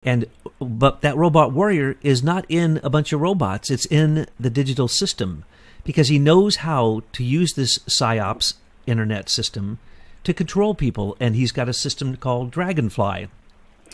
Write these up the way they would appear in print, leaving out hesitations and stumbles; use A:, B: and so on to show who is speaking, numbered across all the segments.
A: And but that robot warrior is not in a bunch of robots. It's in the digital system because he knows how to use this PSYOPs internet system to control people. And he's got a system called Dragonfly.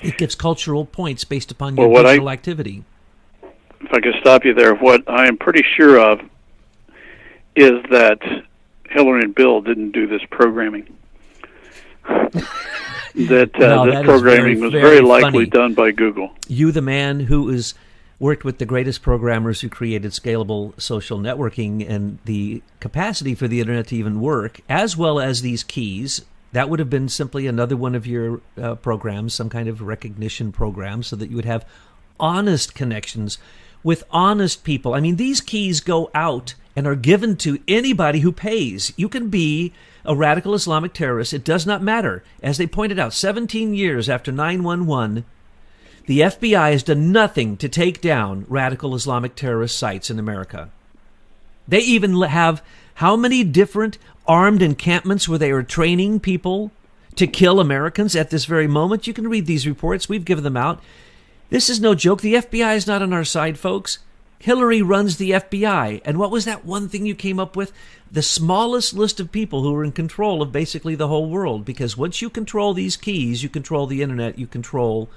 A: It gives cultural points based upon your digital activity.
B: If I could stop you there, what I am pretty sure of is that Hillary and Bill didn't do this programming. This programming was very likely done by Google.
A: You, the man who is worked with the greatest programmers who created scalable social networking and the capacity for the internet to even work, as well as these keys. That would have been simply another one of your programs, some kind of recognition program, so that you would have honest connections with honest people. I mean, these keys go out and are given to anybody who pays. You can be a radical Islamic terrorist. It does not matter. As they pointed out, 17 years after 9/11, the FBI has done nothing to take down radical Islamic terrorist sites in America. They even have how many different armed encampments where they are training people to kill Americans at this very moment. You can read these reports. We've given them out. This is no joke. The FBI is not on our side, folks. Hillary runs the FBI. And what was that one thing you came up with? The smallest list of people who are in control of basically the whole world. Because once you control these keys, you control the internet, you control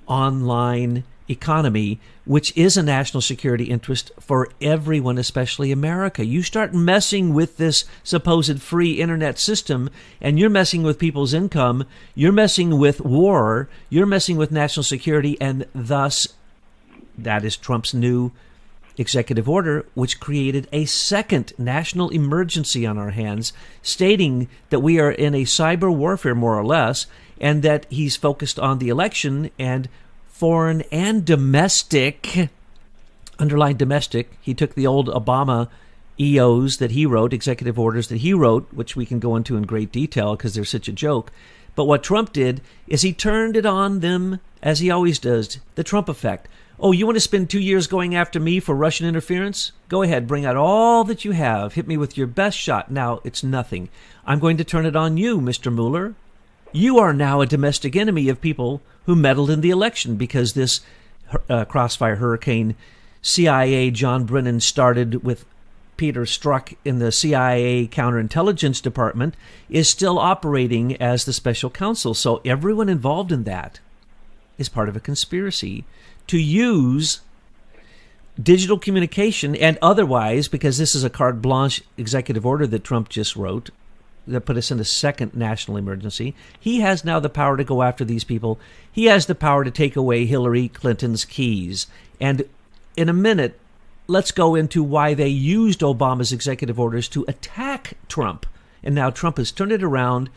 A: online economy, which is a national security interest for everyone, especially America. You start messing with this supposed free internet system, and you're messing with people's income, you're messing with war, you're messing with national security, and thus that is Trump's new executive order, which created a second national emergency on our hands, stating that we are in a cyber warfare, more or less, and that he's focused on the election and foreign and domestic, underline domestic. He took the old Obama EOs that he wrote, executive orders that he wrote, which we can go into in great detail because they're such a joke. But what Trump did is he turned it on them, as he always does, the Trump effect. Oh, you want to spend 2 years going after me for Russian interference? Go ahead, bring out all that you have. Hit me with your best shot. Now it's nothing. I'm going to turn it on you, Mr. Mueller. You are now a domestic enemy of people who meddled in the election because this crossfire hurricane CIA John Brennan started with Peter Strzok in the CIA counterintelligence department is still operating as the special counsel. So everyone involved in that is part of a conspiracy to use digital communication and otherwise, because this is a carte blanche executive order that Trump just wrote that put us in a second national emergency. He has now the power to go after these people. He has the power to take away Hillary Clinton's keys. And in a minute, let's go into why they used Obama's executive orders to attack Trump. And now Trump has turned it around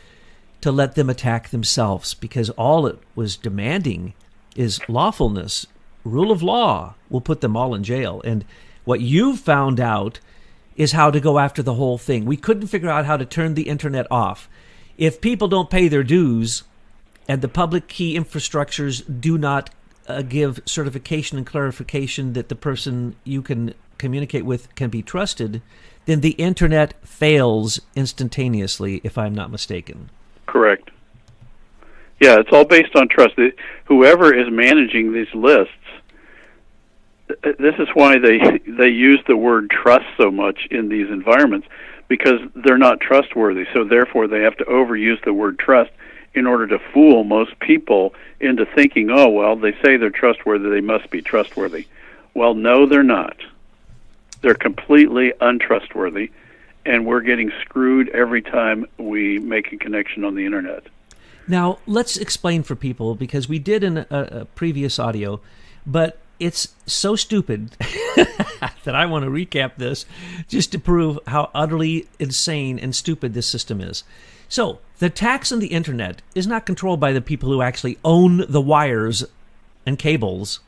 A: to let them attack themselves, because all it was demanding is lawfulness. Rule of law will put them all in jail. And what you've found out is how to go after the whole thing. We couldn't figure out how to turn the internet off. If people don't pay their dues and the public key infrastructures do not give certification and clarification that the person you can communicate with can be trusted, then the internet fails instantaneously, if I'm not mistaken.
B: Correct. Yeah, it's all based on trust. Whoever is managing these lists, this is why they use the word trust so much in these environments, because they're not trustworthy. So therefore they have to overuse the word trust in order to fool most people into thinking, oh, well, they say they're trustworthy, they must be trustworthy. Well, no, they're not. They're completely untrustworthy, and we're getting screwed every time we make a connection on the internet.
A: Now, let's explain for people, because we did in a previous audio, but it's so stupid that I want to recap this just to prove how utterly insane and stupid this system is. So, the tax on the internet is not controlled by the people who actually own the wires and cables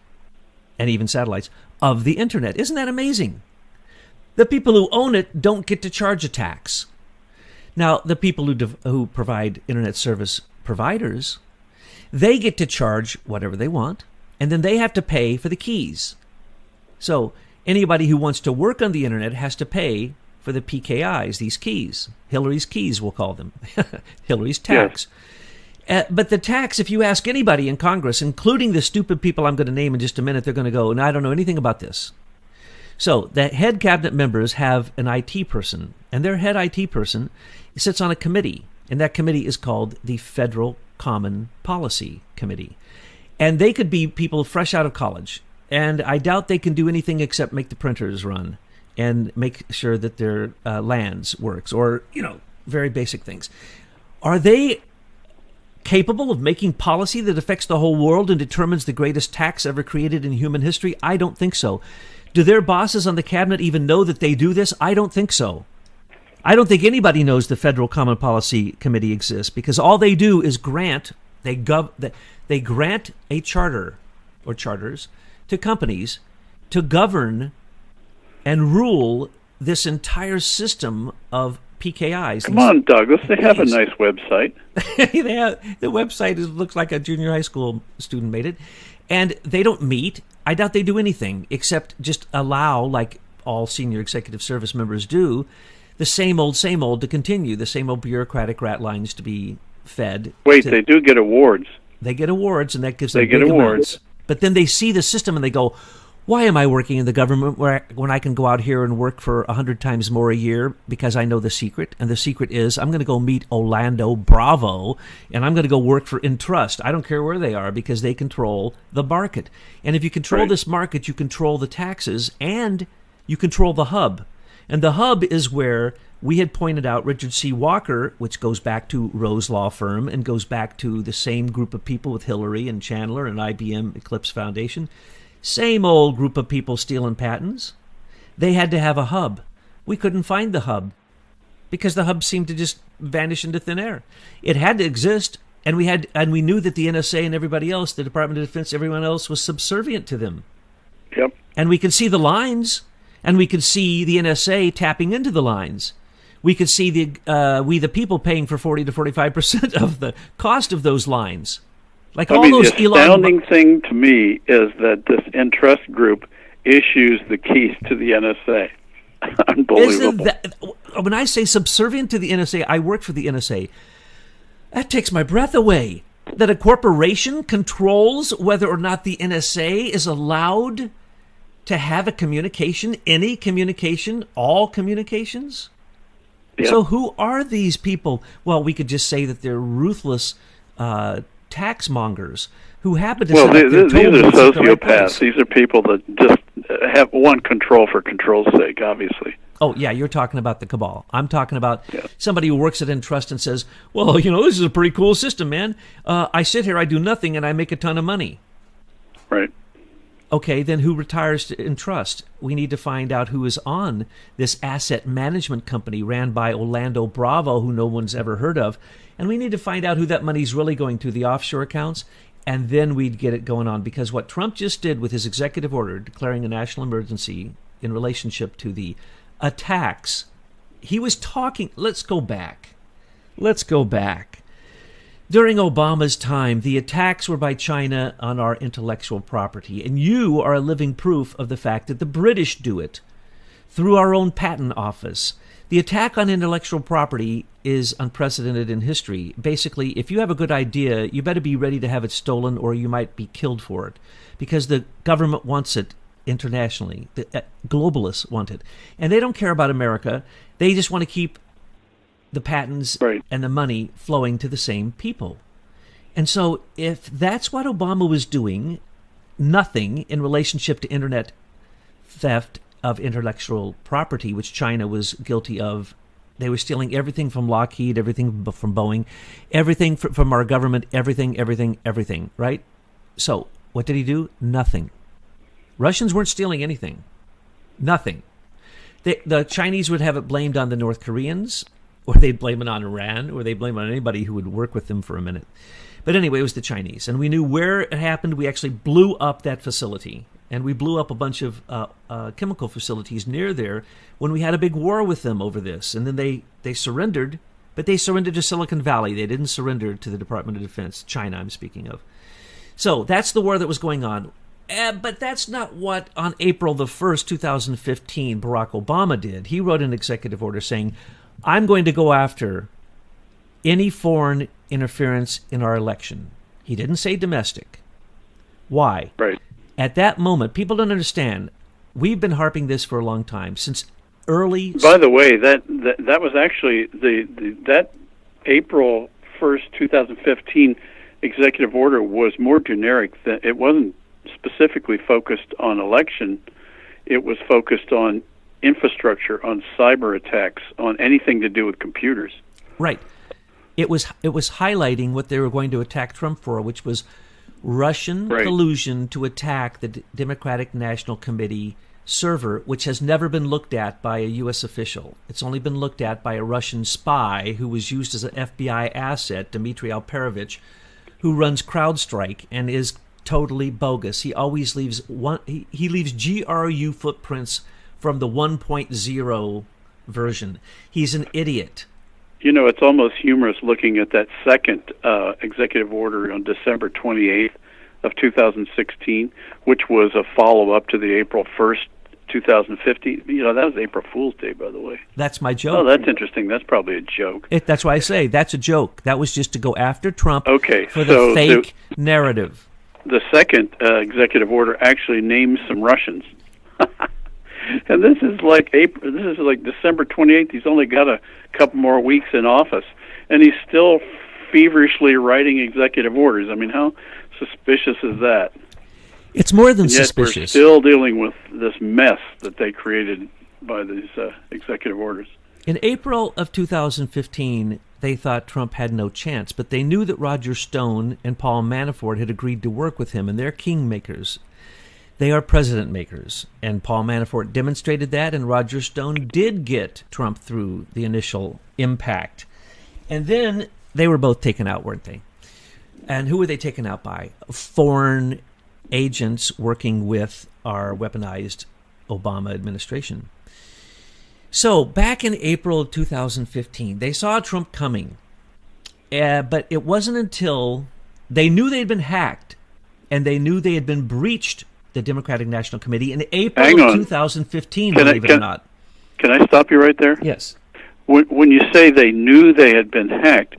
A: and even satellites of the internet. Isn't that amazing? The people who own it don't get to charge a tax. Now, the people who provide internet service providers, they get to charge whatever they want, and then they have to pay for the keys. So anybody who wants to work on the internet has to pay for the PKIs, these keys. Hillary's keys, we'll call them. Hillary's tax. Yes. But the tax, if you ask anybody in Congress, including the stupid people I'm going to name in just a minute, they're going to go, and I don't know anything about this. So the head cabinet members have an IT person, and their head IT person sits on a committee, and that committee is called the Federal Common Policy Committee. And they could be people fresh out of college, and I doubt they can do anything except make the printers run and make sure that their lands works, or, very basic things. Are they capable of making policy that affects the whole world and determines the greatest tax ever created in human history? I don't think so. Do their bosses on the cabinet even know that they do this? I don't think so. I don't think anybody knows the Federal Common Policy Committee exists, because all they do is grant a charter or charters to companies to govern and rule this entire system of PKIs.
B: Come on, Douglas. They have a nice website.
A: The website looks like a junior high school student made it. And they don't meet. I doubt they do anything except just allow, like all senior executive service members do, the same old to continue, the same old bureaucratic rat lines to be fed.
B: Wait, they do get awards.
A: They get awards, and that gives them big awards. But then they see the system and they go, why am I working in the government when I can go out here and work for 100 times more a year, because I know the secret? And the secret is I'm going to go meet Orlando Bravo, and I'm going to go work for Entrust. I don't care where they are, because they control the market. And if you control this market, you control the taxes, and you control the hub. And the hub is where we had pointed out Richard C. Walker, which goes back to Rose Law Firm and goes back to the same group of people with Hillary and Chandler and IBM Eclipse Foundation. Same old group of people stealing patents. They had to have a hub. We couldn't find the hub because the hub seemed to just vanish into thin air. It had to exist, and we knew that the NSA and everybody else, the Department of Defense, everyone else, was subservient to them.
B: Yep.
A: And we could see the lines, and we could see the NSA tapping into the lines. We could see the people paying for 40 to 45% of the cost of those lines. Like all those
B: the astounding thing to me is that this Entrust group issues the keys to the NSA. Unbelievable.
A: When I say subservient to the NSA, I work for the NSA. That takes my breath away. That a corporation controls whether or not the NSA is allowed to have a communication, any communication, all communications? Yep. So who are these people? Well, we could just say that they're ruthless tax mongers who happen to
B: these are sociopaths. These are people that just have one control for control's sake, obviously.
A: Oh, yeah, you're talking about the cabal. I'm talking about somebody who works at Entrust and says, well, this is a pretty cool system, man. I sit here, I do nothing, and I make a ton of money.
B: Right.
A: Okay, then who retires to Entrust? We need to find out who is on this asset management company ran by Orlando Bravo, who no one's ever heard of. And we need to find out who that money's really going to, the offshore accounts, and then we'd get it going on. Because what Trump just did with his executive order declaring a national emergency in relationship to the attacks, he was talking, let's go back. During Obama's time, the attacks were by China on our intellectual property, and you are a living proof of the fact that the British do it through our own patent office. The attack on intellectual property is unprecedented in history. Basically, if you have a good idea, you better be ready to have it stolen or you might be killed for it, because the government wants it internationally. The globalists want it. And they don't care about America. They just want to keep the patents and the money flowing to the same people. And so if that's what Obama was doing, nothing in relationship to internet theft of intellectual property, which China was guilty of. They were stealing everything from Lockheed, everything from Boeing, everything from our government, everything, right? So what did he do? Nothing. Russians weren't stealing anything. Nothing. The Chinese would have it blamed on the North Koreans, or they'd blame it on Iran, or they'd blame it on anybody who would work with them for a minute. But anyway, it was the Chinese. And we knew where it happened. We actually blew up that facility. And we blew up a bunch of chemical facilities near there when we had a big war with them over this. And then they surrendered, but they surrendered to Silicon Valley. They didn't surrender to the Department of Defense, China I'm speaking of. So that's the war that was going on. But that's not what, on April the 1st, 2015, Barack Obama did. He wrote an executive order saying, I'm going to go after any foreign interference in our election. He didn't say domestic. Why?
B: Right.
A: At that moment, people don't understand. We've been harping this for a long time, since early.
B: By the way, that was actually that April 1st, 2015 executive order was more generic. Than it wasn't specifically focused on election. It was focused on infrastructure, on cyber attacks, on anything to do with computers.
A: Right. It was highlighting what they were going to attack Trump for, which was Russian collusion to attack the Democratic National Committee server, which has never been looked at by a U.S. official. It's only been looked at by a Russian spy who was used as an FBI asset, Dmitry Alperovich, who runs CrowdStrike and is totally bogus. He always leaves he leaves GRU footprints from the 1.0 version. He's an idiot.
B: You know, it's almost humorous looking at that second executive order on December 28th of 2016, which was a follow-up to the April 1st, 2015. You know, that was April Fool's Day, by the way.
A: That's my joke.
B: Oh, that's interesting. That's probably a joke.
A: That's why I say that's a joke. That was just to go after Trump
B: for
A: the fake narrative.
B: The second executive order actually names some Russians. And this is like December 28th. He's only got a couple more weeks in office, and he's still feverishly writing executive orders. I mean, how suspicious is that?
A: It's more than
B: and yet
A: suspicious.
B: We're still dealing with this mess that they created by these executive orders.
A: In April of 2015, they thought Trump had no chance, but they knew that Roger Stone and Paul Manafort had agreed to work with him, and they're kingmakers. They are president makers, and Paul Manafort demonstrated that, and Roger Stone did get Trump through the initial impact. And then they were both taken out, weren't they? And who were they taken out by? Foreign agents working with our weaponized Obama administration. So back in April of 2015, they saw Trump coming, but it wasn't until they knew they'd been hacked and they knew they had been breached the Democratic National Committee in April of 2015, believe it or not.
B: Can I stop you right there?
A: Yes.
B: When you say they knew they had been hacked,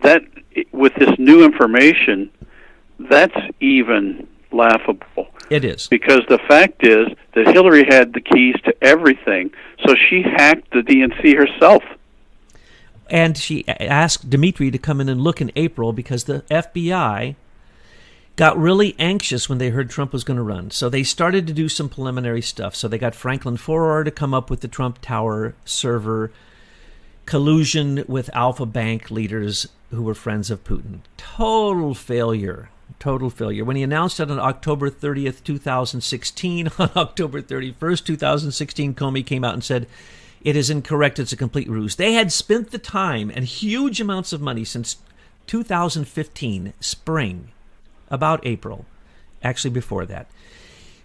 B: that with this new information, that's even laughable.
A: It is.
B: Because the fact is that Hillary had the keys to everything, so she hacked the DNC herself.
A: And she asked Dmitry to come in and look in April because the FBI got really anxious when they heard Trump was going to run. So they started to do some preliminary stuff. So they got Franklin Foer to come up with the Trump Tower server, collusion with Alpha Bank leaders who were friends of Putin. Total failure. Total failure. When he announced it on October 30th, 2016, on October 31st, 2016, Comey came out and said, it is incorrect, it's a complete ruse. They had spent the time and huge amounts of money since 2015, spring, about April, actually before that,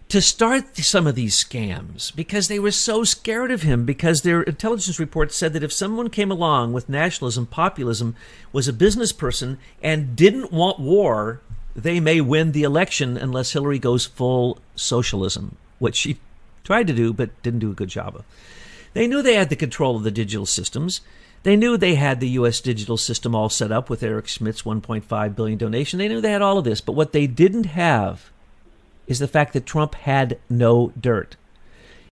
A: to start some of these scams because they were so scared of him, because their intelligence report said that if someone came along with nationalism, populism, was a business person, and didn't want war, they may win the election unless Hillary goes full socialism, which she tried to do but didn't do a good job of. They knew they had the control of the digital systems. They knew they had the U.S. digital system all set up with Eric Schmidt's $1.5 billion donation. They knew they had all of this. But what they didn't have is the fact that Trump had no dirt.